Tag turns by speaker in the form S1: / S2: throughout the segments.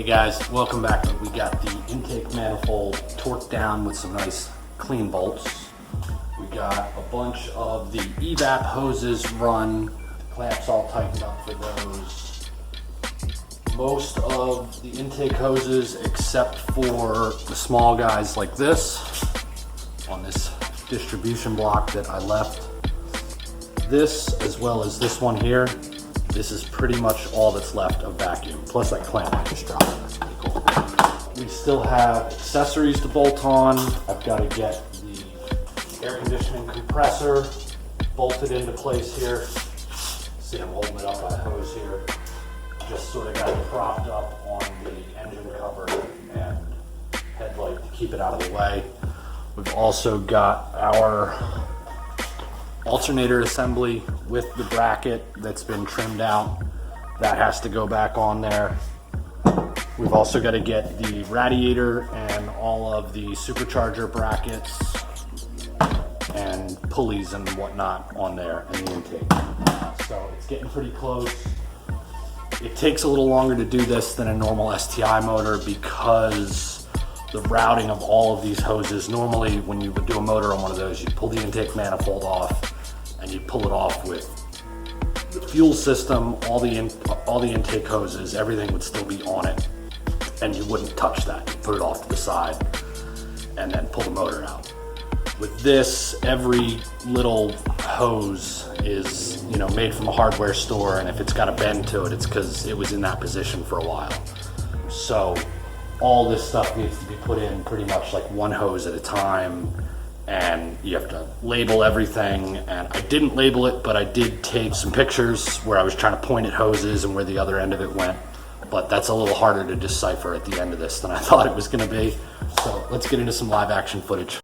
S1: Guys, welcome back. We got the intake manifold torqued down with some nice clean bolts. We got a bunch of the evap hoses run, clamps all tightened up for those. Most of the intake hoses, except for the small guys like this, on this distribution block that I left. This, as well as this one here, this is pretty much all that's left of vacuum. Plus that clamp I just dropped. That's pretty cool. We still have accessories to bolt on. I've got to get the air conditioning compressor bolted into place here. See, I'm holding it up by a hose here. Just sort of got it propped up on the engine cover and headlight to keep it out of the way. We've also got our alternator assembly with the bracket that's been trimmed out. That has to go back on there. We've also got to get the radiator and all of the supercharger brackets and pulleys and whatnot on there in the intake. So it's getting pretty close. It takes a little longer to do this than a normal STI motor because the routing of all of these hoses, normally when you would do a motor on one of those, you pull the intake manifold off and you pull it off with the fuel system, all the intake hoses, everything would still be on it, and you wouldn't touch that. You put it off to the side and then pull the motor out. With this, every little hose is, made from a hardware store, and if it's got a bend to it, it's because it was in that position for a while. So all this stuff needs to be put in pretty much like one hose at a time, and you have to label everything. And I didn't label it, but I did take some pictures where I was trying to point at hoses and where the other end of it went, but that's a little harder to decipher at the end of this than I thought it was going to be. So let's get into some live action footage.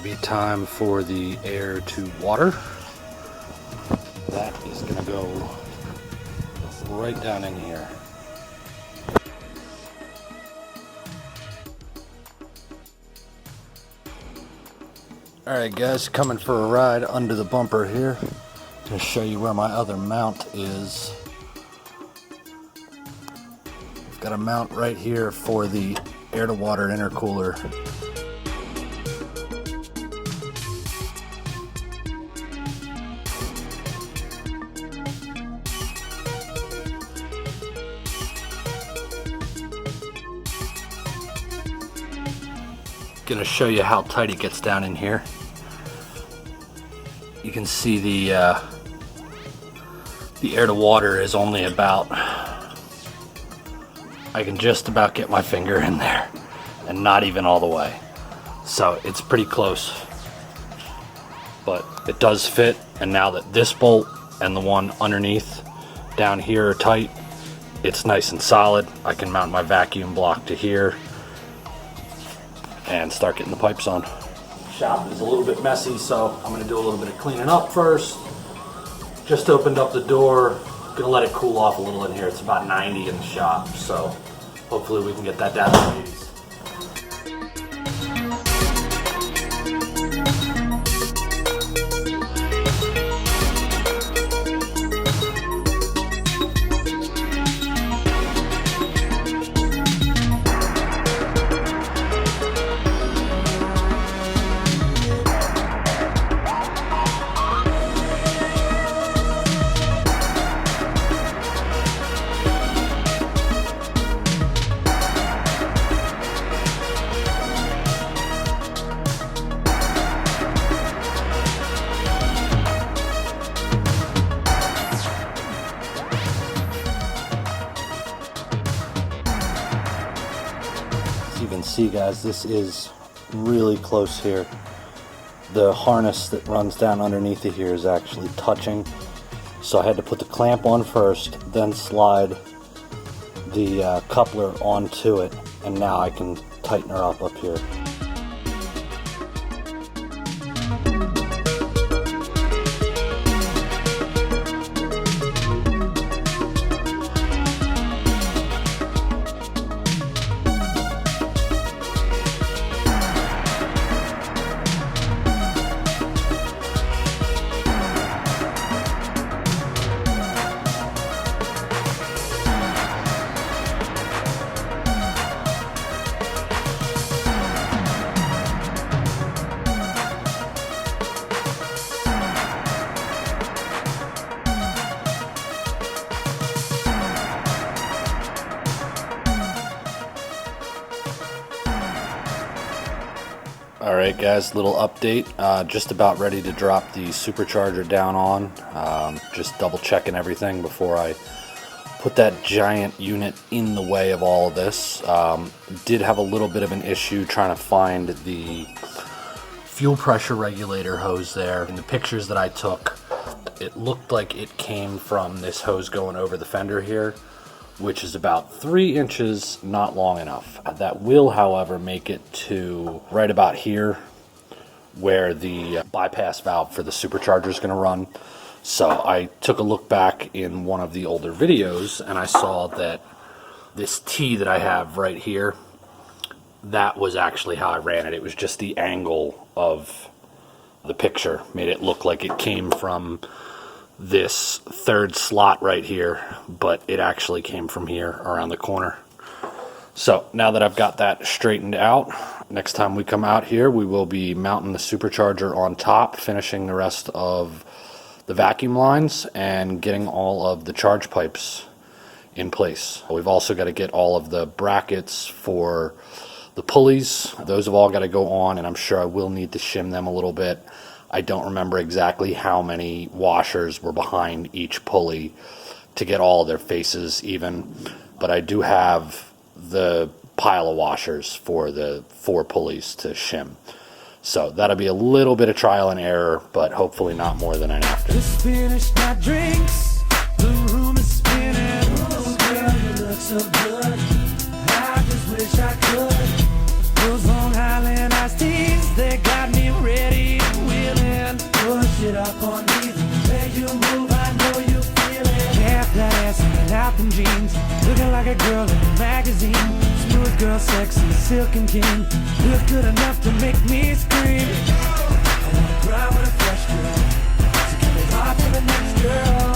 S1: be time for the air to water. That is going to go right down in here. Alright guys, coming for a ride under the bumper here to show you where my other mount is. I've got a mount right here for the air to water intercooler. Gonna show you how tight it gets down in here. You can see the air to water is only about, I can just about get my finger in there and not even all the way. So it's pretty close, but it does fit. And now that this bolt and the one underneath down here are tight, it's nice and solid. I can mount my vacuum block to here and start getting the pipes on. Shop is a little bit messy, so I'm gonna do a little bit of cleaning up first. Just opened up the door, gonna let it cool off a little in here. It's about 90 in the shop, so hopefully we can get that down to the 80s. You can see guys, this is really close here. The harness that runs down underneath of here is actually touching, so I had to put the clamp on first, then slide the coupler onto it, and now I can tighten her up here. Alright guys, little update. Just about ready to drop the supercharger down on. Just double checking everything before I put that giant unit in the way of all of this. Did have a little bit of an issue trying to find the fuel pressure regulator hose there. In the pictures that I took, it looked like it came from this hose going over the fender here, which is about 3 inches, not long enough. That will, however, make it to right about here where the bypass valve for the supercharger is going to run. So I took a look back in one of the older videos and I saw that this T that I have right here, that was actually how I ran it. It was just the angle of the picture made it look like it came from this third slot right here, but it actually came from here around the corner. So now that I've got that straightened out, next time we come out here we will be mounting the supercharger on top, finishing the rest of the vacuum lines and getting all of the charge pipes in place. We've also got to get all of the brackets for the pulleys. Those have all got to go on, and I'm sure I will need to shim them a little bit. I don't remember exactly how many washers were behind each pulley to get all of their faces even, but I do have the pile of washers for the 4 pulleys to shim. So that'll be a little bit of trial and error, but hopefully not more than I have to.
S2: Just finished my drinks, the room is spinning. Oh girl, you look so good, I just wish I could. Those Long Island iced teas, they got me ready. like a girl in a magazine. Smooth girl, sexy, silken king. Look good enough to make me scream. I wanna grind with a fresh girl, to give it hard to the next girl.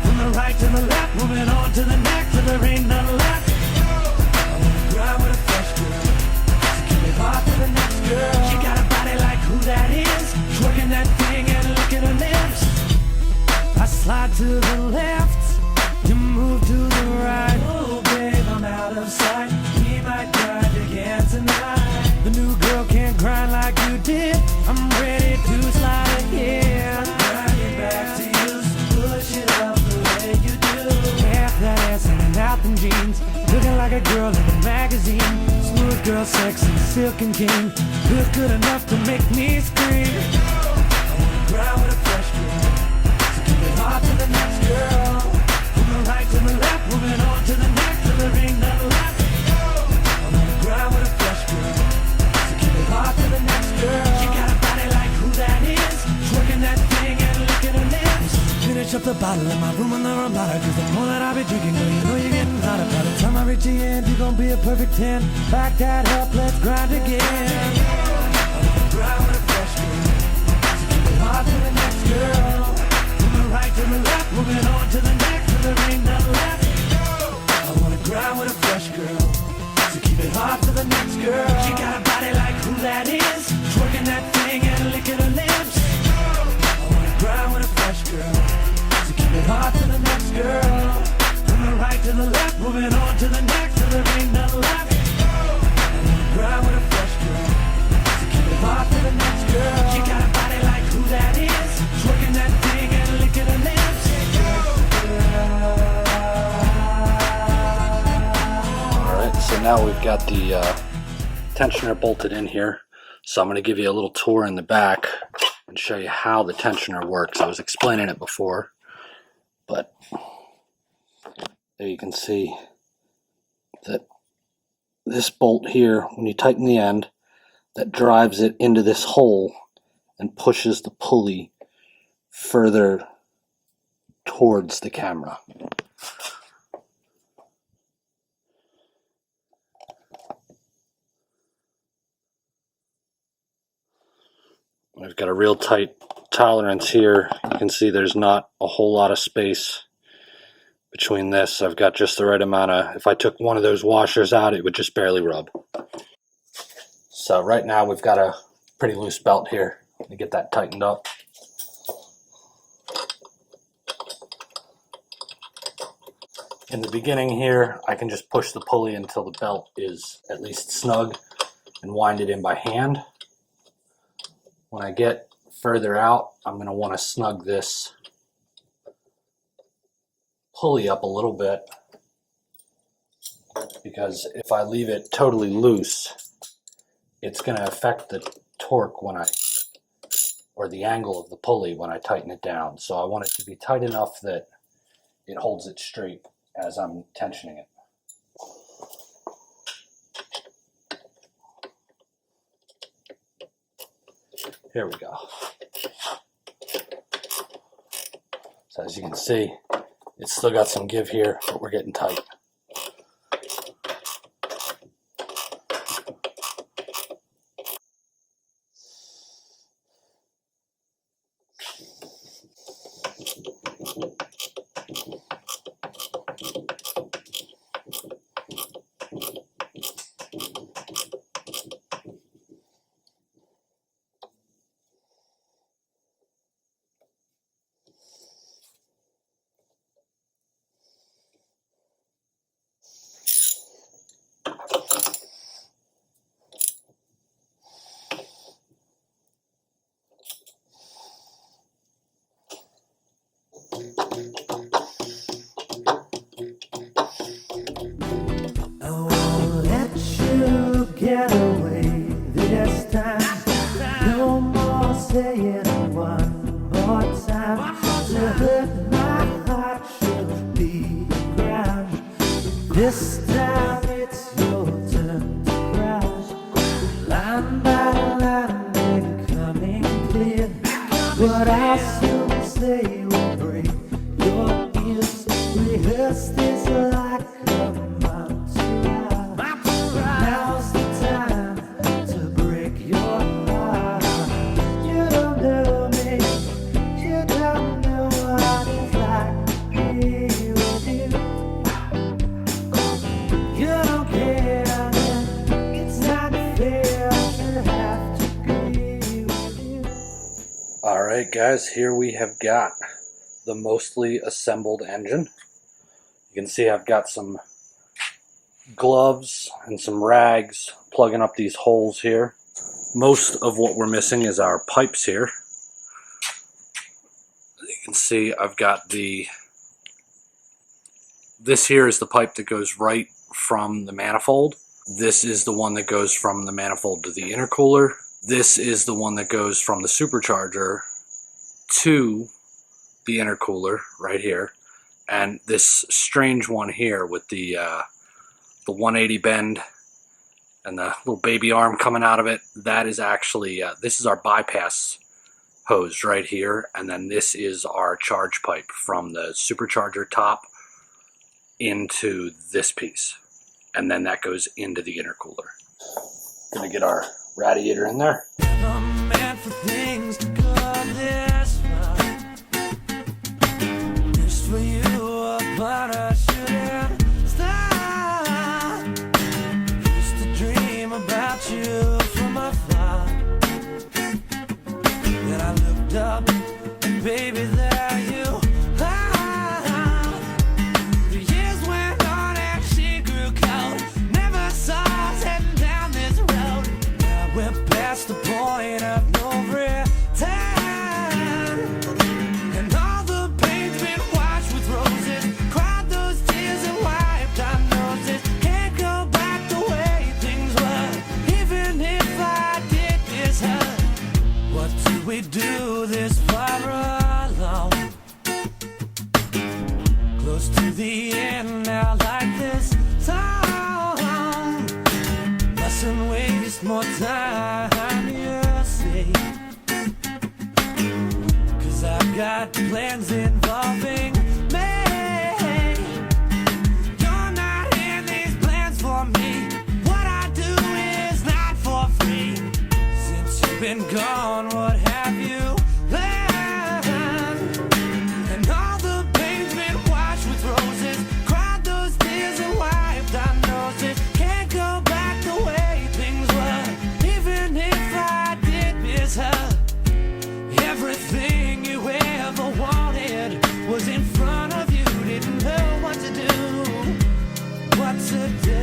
S2: From the right to the left, moving on to the next, till there ain't none left. I wanna grind with a fresh girl, to give it hard to the next girl. She got a body like who that is, twerking that thing and licking her lips. I slide to the left, you move to the right. Oh babe, I'm out of sight, we might grind again tonight. The new girl can't grind like you did, I'm ready to slide again. Grind it back to you, so push it up the way you do. Half that ass and out in jeans, looking like a girl in a magazine. Smooth girl, sexy, silken king. Look good enough to make me scream. I wanna grind with a fresh girl, to keep it hard to the next girl. From the right to the left, moving on to the next, till there ain't none left. I wanna grind with a fresh girl, to keep it hard to the next girl. She got a body like who that is, twerking that thing and licking her lips. Finish up the bottle in my room in the Ramada, cause the more that I be drinking, girl, you know you're getting hotter. By the time I reach the end, you're gonna be a perfect 10. Back that up, let's grind again. I wanna grind with a fresh girl, to keep it hard to the next girl. From the right to the left, moving on to the next, till there ain't none left. I wanna grind with a fresh girl, to keep it hard to the next girl. She got a body like who that is, twerking that thing and licking her lips. I wanna grind with a fresh girl, to keep it hard to the next girl. From the right to the left, moving on to the next, till there ain't none left. I wanna grind with a fresh girl, to keep it hard to the next girl. She got a body like who that is, twerking that thing and licking her lips.
S1: Alright, so now we've got the tensioner bolted in here. So I'm going to give you a little tour in the back and show you how the tensioner works. I was explaining it before, but there you can see that this bolt here, when you tighten the end, that drives it into this hole and pushes the pulley further towards the camera. I've got a real tight tolerance here. You can see there's not a whole lot of space between this. I've got just the right amount of, if I took one of those washers out, it would just barely rub. So right now we've got a pretty loose belt here to get that tightened up. In the beginning here, I can just push the pulley until the belt is at least snug and wind it in by hand. When I get further out, I'm going to want to snug this pulley up a little bit, because if I leave it totally loose, it's going to affect the torque when or the angle of the pulley when I tighten it down. So I want it to be tight enough that it holds it straight as I'm tensioning it. Here we go. So as you can see, it's still got some give here, but we're getting tight.
S2: Get away this time. No more saying one more time. To hurt my heart should be ground. This time it's your turn to cry. Line by line, becoming clear. What I soon say will break your ears. Rehearse this like a
S1: Alright guys, here we have got the mostly assembled engine. You can see I've got some gloves and some rags plugging up these holes here. Most of what we're missing is our pipes here. You can see I've got this here is the pipe that goes right from the manifold. This is the one that goes from the manifold to the intercooler. This is the one that goes from the supercharger to the intercooler right here. And this strange one here with the 180 bend and the little baby arm coming out of it, that is actually, this is our bypass hose right here. And then this is our charge pipe from the supercharger top into this piece. And then that goes into the intercooler. Gonna get our radiator in there.
S2: I'm meant for things to go this far. Just for you, but I shouldn't stop. Used to dream about you from afar. Then I looked up, and baby, there you are. The years went on and she grew cold. Never saw us heading down this road. Now we're past the point of no return, and all the pain's been washed with roses. Cried those tears and wiped our noses. Can't go back the way things were, even if I did this hurt. What do we do this far along? Close to the end now, like this song. Mustn't waste more time, you see, 'cause I've got plans involving me. You're not in these plans for me. What I do is not for free. Since you've been gone, what have you learned? And all the pain's been washed with roses. Cried those tears and wiped our noses. Can't go back the way things were, even if I did miss her. Everything you ever wanted was in front of you. Didn't know what to do, what to do.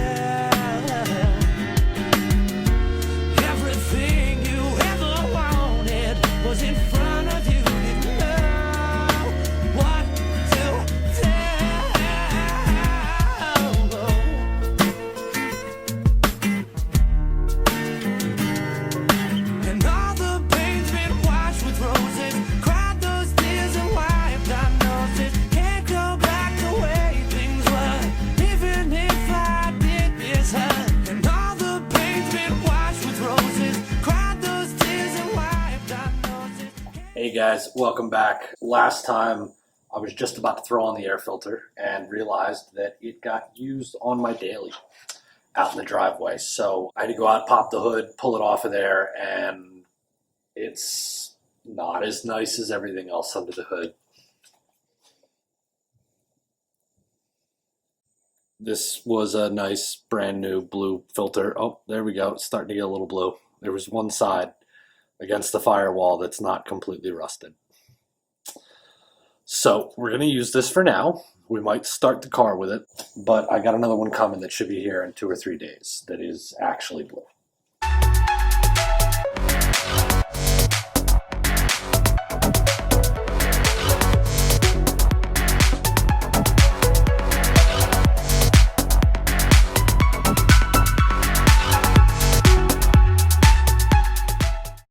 S2: Everything you ever wanted was in front of you. Didn't know what to do. And all the pain's been washed with roses. Cried those tears and wiped our noses. Can't go back the way things were, even if I did miss her. And all the pain's been washed with roses. Cried those tears and wiped our noses.
S1: Hey guys, welcome back. Last time I was just about to throw on the air filter and realized that it got used on my daily out in the driveway. So I had to go out, pop the hood, pull it off of there, and it's not as nice as everything else under the hood. This was a nice brand new blue filter. Oh, there we go. It's starting to get a little blue. There was one side against the firewall that's not completely rusted. So we're going to use this for now. We might start the car with it, but I got another one coming that should be here in 2 or 3 days that is actually blue.